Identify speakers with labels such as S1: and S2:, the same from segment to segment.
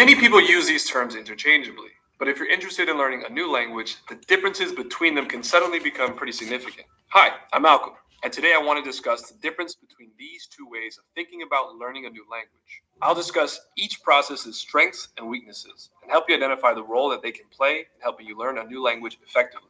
S1: Many people use these terms interchangeably, but if you're interested in learning a new language, the differences between them can suddenly become pretty significant. Hi, I'm Malcolm, and today I want to discuss the difference between these two ways of thinking about learning a new language. I'll discuss each process's strengths and weaknesses, and help you identify the role that they can play in helping you learn a new language effectively.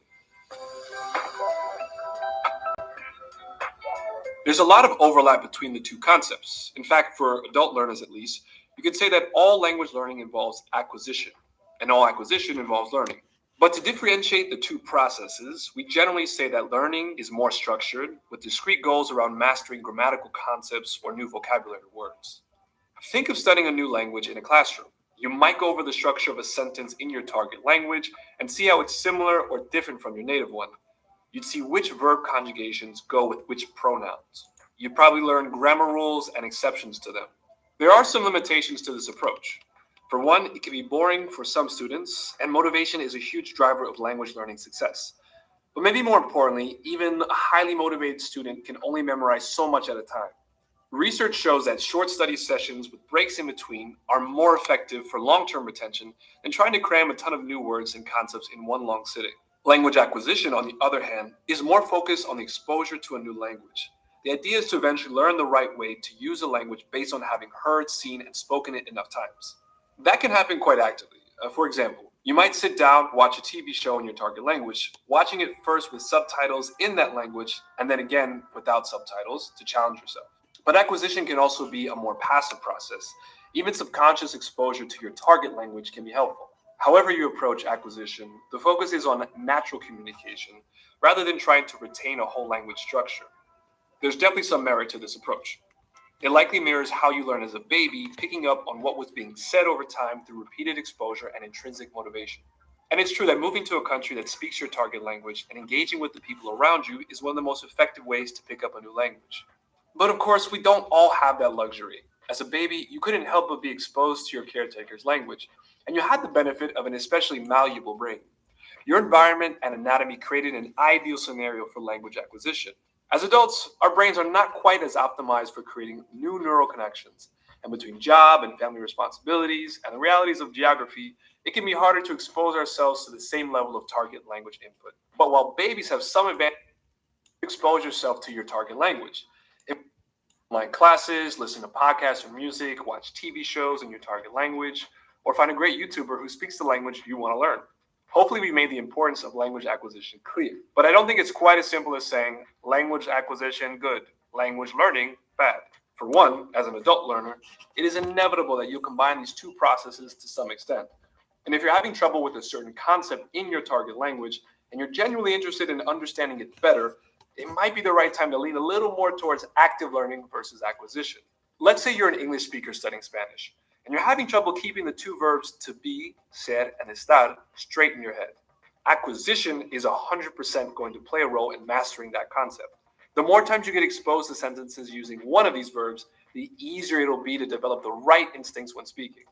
S1: There's a lot of overlap between the two concepts. In fact, for adult learners at least, you could say that all language learning involves acquisition, and all acquisition involves learning. But to differentiate the two processes, we generally say that learning is more structured, with discrete goals around mastering grammatical concepts or new vocabulary words. Think of studying a new language in a classroom. You might go over the structure of a sentence in your target language and see how it's similar or different from your native one. You'd see which verb conjugations go with which pronouns. You'd probably learn grammar rules and exceptions to them. There are some limitations to this approach. For one, it can be boring for some students, and motivation is a huge driver of language learning success. But maybe more importantly, even a highly motivated student can only memorize so much at a time. Research shows that short study sessions with breaks in between are more effective for long-term retention than trying to cram a ton of new words and concepts in one long sitting. Language acquisition, on the other hand, is more focused on the exposure to a new language. The idea is to eventually learn the right way to use a language based on having heard, seen, and spoken it enough times. That can happen quite actively. For example, you might sit down, watch a TV show in your target language, watching it first with subtitles in that language, and then again without subtitles to challenge yourself. But acquisition can also be a more passive process. Even subconscious exposure to your target language can be helpful. However you approach acquisition, the focus is on natural communication rather than trying to retain a whole language structure. There's definitely some merit to this approach. It likely mirrors how you learn as a baby, picking up on what was being said over time through repeated exposure and intrinsic motivation. And it's true that moving to a country that speaks your target language and engaging with the people around you is one of the most effective ways to pick up a new language. But of course, we don't all have that luxury. As a baby, you couldn't help but be exposed to your caretaker's language, and you had the benefit of an especially malleable brain. Your environment and anatomy created an ideal scenario for language acquisition. As adults, our brains are not quite as optimized for creating new neural connections, and between job and family responsibilities and the realities of geography, it can be harder to expose ourselves to the same level of target language input. But while babies have some advantage, expose yourself to your target language. Online classes, listen to podcasts or music, watch TV shows in your target language, or find a great YouTuber who speaks the language you want to learn. Hopefully we made the importance of language acquisition clear. But I don't think it's quite as simple as saying language acquisition good, language learning bad. For one, as an adult learner, it is inevitable that you'll combine these two processes to some extent. And if you're having trouble with a certain concept in your target language and you're genuinely interested in understanding it better, it might be the right time to lean a little more towards active learning versus acquisition. Let's say you're an English speaker studying Spanish, and you're having trouble keeping the two verbs to be, ser, and estar straight in your head. Acquisition is 100% going to play a role in mastering that concept. The more times you get exposed to sentences using one of these verbs, the easier it'll be to develop the right instincts when speaking.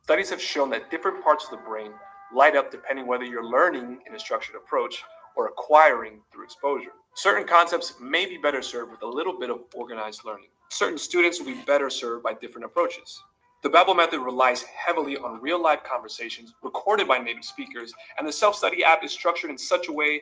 S1: Studies have shown that different parts of the brain light up depending whether you're learning in a structured approach or acquiring through exposure. Certain concepts may be better served with a little bit of organized learning. Certain students will be better served by different approaches. The Babel method relies heavily on real-life conversations recorded by native speakers, and the self-study app is structured in such a way